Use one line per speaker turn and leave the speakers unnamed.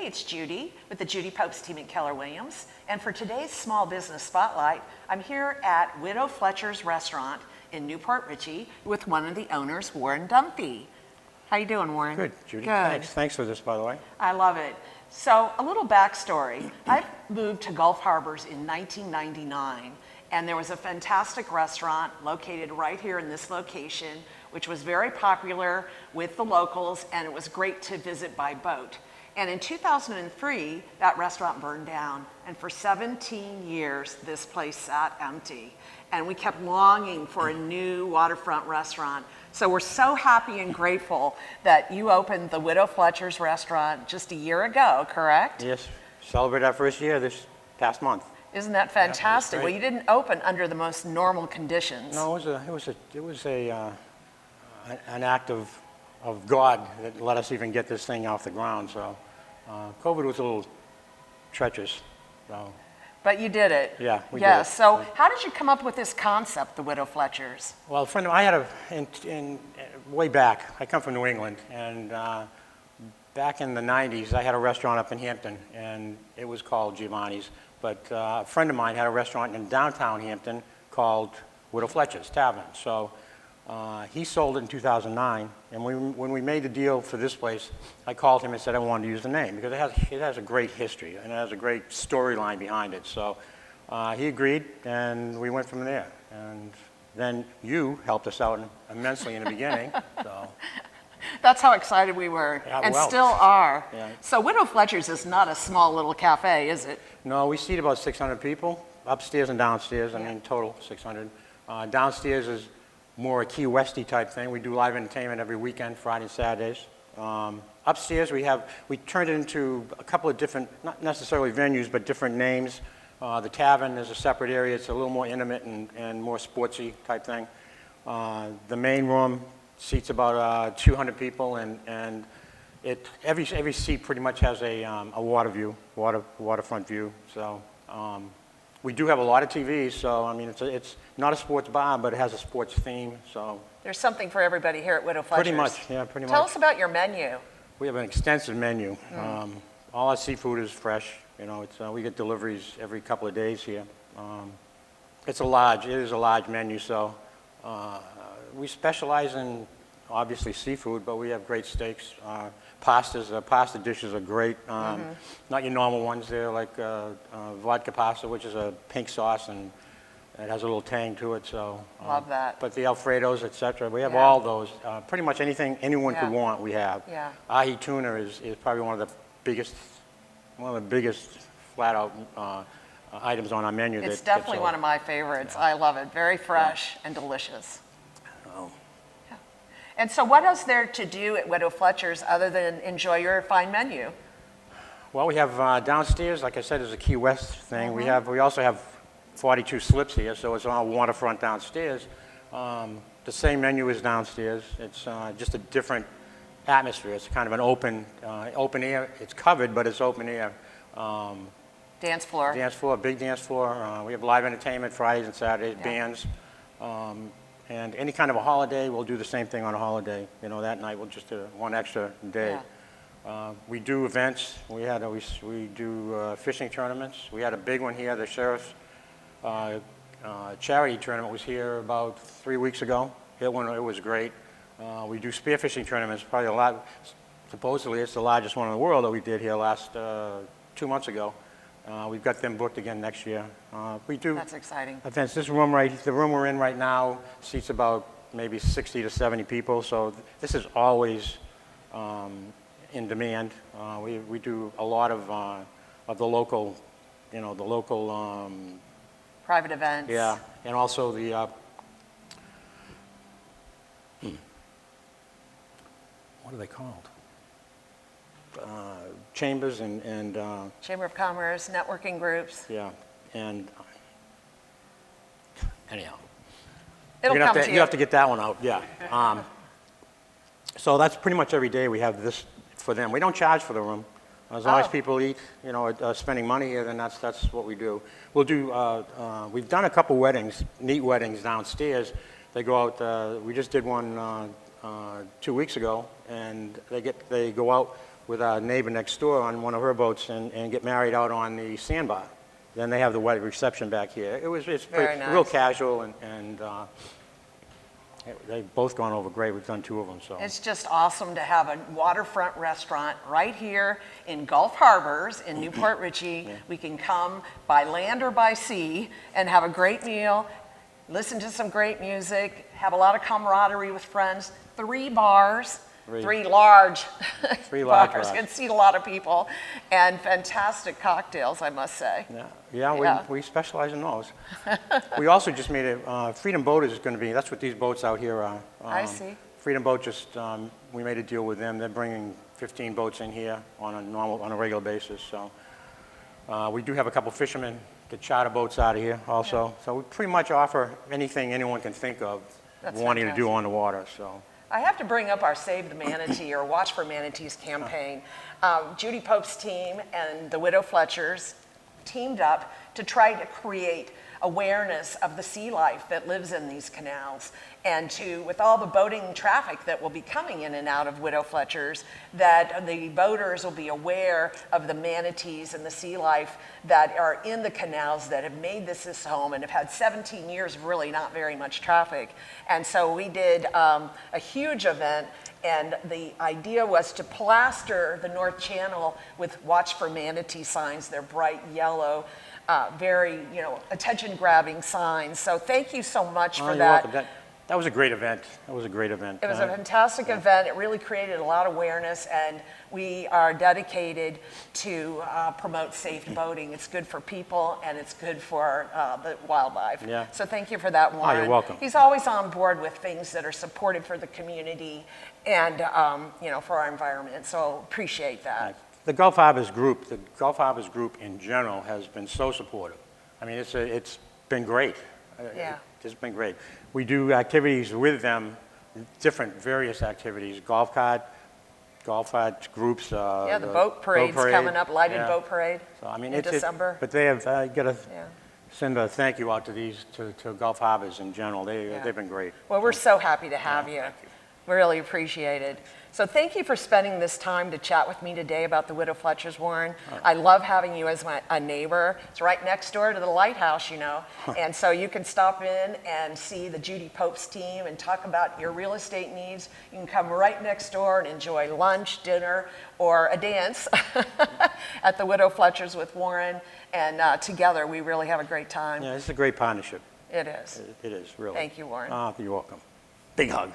it's Judy with the Judi Pobst team at Keller Williams. And for today's Small Business Spotlight, I'm here at Widow Fletcher's restaurant in Newport Richey with one of the owners, Warren Dunphy. How you doing, Warren?
Good, Judy.
Good.
Thanks for this, by the way.
I love it. So a little backstory. I moved to Gulf Harbors in 1999, and there was a fantastic restaurant located right here in this location, which was very popular with the locals, and it was great to visit by boat. And in 2003, that restaurant burned down, and for 17 years, this place sat empty. And we kept longing for a new waterfront restaurant. So we're so happy and grateful that you opened the Widow Fletcher's restaurant just a year ago, correct?
Yes, celebrated our first year this past month.
Isn't that fantastic?
Yeah,
well, you didn't open under the most normal conditions.
No, it was an act of God that let us even get this thing off the ground. So COVID was a little treacherous. So.
But you did it.
Yeah, we
did.
did it.
So how did you come up with this concept, the Widow Fletcher's?
Well, a friend of mine, way back, I come from New England, and back in the 90s, I had a restaurant up in Hampton, and it was called Giovanni's. But a friend of mine had a restaurant in downtown Hampton called Widow Fletcher's Tavern. So he sold it in 2009, and when we made the deal for this place, I called him and said I wanted to use the name because it has a great history and it has a great storyline behind it. So he agreed, and we went from there. And then you helped us out immensely in the beginning. So.
That's how excited we were, and still are.
Yeah.
So Widow Fletcher's is not a small little cafe, is it?
No, we seat about 600 people, upstairs and downstairs. I mean, total 600. Downstairs is more a Key Westy type thing. We do live entertainment every weekend, Friday and Saturdays. Upstairs we turned it into a couple of different, not necessarily venues, but different names. The tavern is a separate area. It's a little more intimate and more sportsy type thing. The main room seats about 200 people, and every seat pretty much has a waterfront view. So we do have a lot of TVs. So I mean, it's not a sports bar, but it has a sports theme. So
there's something for everybody here at Widow Fletcher's.
Pretty much, yeah, pretty much.
Tell us about your menu.
We have an extensive menu. All our seafood is fresh. You know, we get deliveries every couple of days here. It is a large menu. So we specialize in obviously seafood, but we have great steaks. Pastas, pasta dishes are great. Not your normal ones. They're like vodka pasta, which is a pink sauce, and it has a little tang to it. So
love that.
But the Alfredos, etc. We have all those. Pretty much anything anyone could want, we have.
Yeah.
Ahi tuna is probably one of the biggest flat-out items on our menu.
It's definitely one of my favorites.
Yeah.
I love it. Very fresh and delicious. Yeah. And so what is there to do at Widow Fletcher's other than enjoy your fine menu?
Well, we have downstairs, like I said, is a Key West thing. We also have 42 slips here, so it's all waterfront downstairs. The same menu is downstairs. It's just a different atmosphere. It's kind of an open air. It's covered, but it's open air.
Dance floor.
Dance floor, big dance floor. We have live entertainment Fridays and Saturdays, bands. And any kind of a holiday, we'll do the same thing on a holiday. You know, that night we'll just do one extra day. Yeah. We do events. We do fishing tournaments. We had a big one here. The sheriff's charity tournament was here about 3 weeks ago. It was great. We do spearfishing tournaments. Probably supposedly it's the largest one in the world that we did here last 2 months ago. We've got them booked again next year. We do.
That's exciting.
Events. The room we're in right now seats about maybe 60 to 70 people. So this is always in demand. We do a lot of the local,
private events.
Yeah, and also the what are they called? Chambers and
Chamber of Commerce, networking groups.
Yeah, and anyhow,
you
have to get that one out. Yeah. So that's pretty much every day we have this for them. We don't charge for the room. As long as people eat, spending money here, then that's what we do. We'll do. We've done a couple weddings, neat weddings downstairs. They go out. We just did one 2 weeks ago, and they go out with our neighbor next door on one of her boats and get married out on the sandbar. Then they have the wedding reception back here. It's
Very
pretty, real
nice.
casual, and they've both gone over great. We've done 2 of them, so.
It's just awesome to have a waterfront restaurant right here in Gulf Harbors in Newport Richey. We can come by land or by sea and have a great meal, listen to some great music, have a lot of camaraderie with friends. 3 bars, 3 large
3 large
bars,
bars.
can seat a lot of people, and fantastic cocktails, I must say.
Yeah, we specialize in those. We also just made a, Freedom Boaters is going to be, that's what these boats out here are.
I see.
Freedom Boat just, we made a deal with them. They're bringing 15 boats in here on a regular basis, so. We do have a couple fishermen that charter boats out of here also. So we pretty much offer anything anyone can think of
That's
wanting to do
fantastic.
on the water, so.
I have to bring up our Save the Manatee or Watch for Manatees campaign. Judi Pobst's team and the Widow Fletchers teamed up to try to create awareness of the sea life that lives in these canals, and to, with all the boating traffic that will be coming in and out of Widow Fletchers, that the boaters will be aware of the manatees and the sea life that are in the canals that have made this home and have had 17 years of really not very much traffic. And so we did a huge event, and the idea was to plaster the North Channel with Watch for Manatee signs. They're bright yellow, very, attention-grabbing signs. So thank you so much for
You're
that.
welcome. That was a great event. That was a great event.
It was a fantastic event. It really created a lot of awareness, and we are dedicated to promote safe boating. It's good for people, and it's good for the wildlife.
Yeah.
So thank you for that, Warren.
you're welcome.
He's always on board with things that are supportive for the community and for our environment. So appreciate that.
The Gulf Harbors group in general has been so supportive. I mean, it's been great.
Yeah.
It's been great. We do activities with them, various activities, golf cart groups.
Yeah, the boat parade's coming up, lighted boat parade
So, I mean,
in December.
But they have got to
Yeah.
send a thank you out to Gulf Harbors in general. They've been great.
Well, we're so happy to have you.
thank you.
Really appreciate it. So thank you for spending this time to chat with me today about the Widow Fletchers, Warren. I love having you as a neighbor. It's right next door to the lighthouse, and so you can stop in and see the Judi Pobst team and talk about your real estate needs. You can come right next door and enjoy lunch, dinner, or a dance at the Widow Fletchers with Warren, and together we really have a great time.
Yeah, it's a great partnership.
It is.
It is, really.
Thank you, Warren.
You're welcome. Big hug.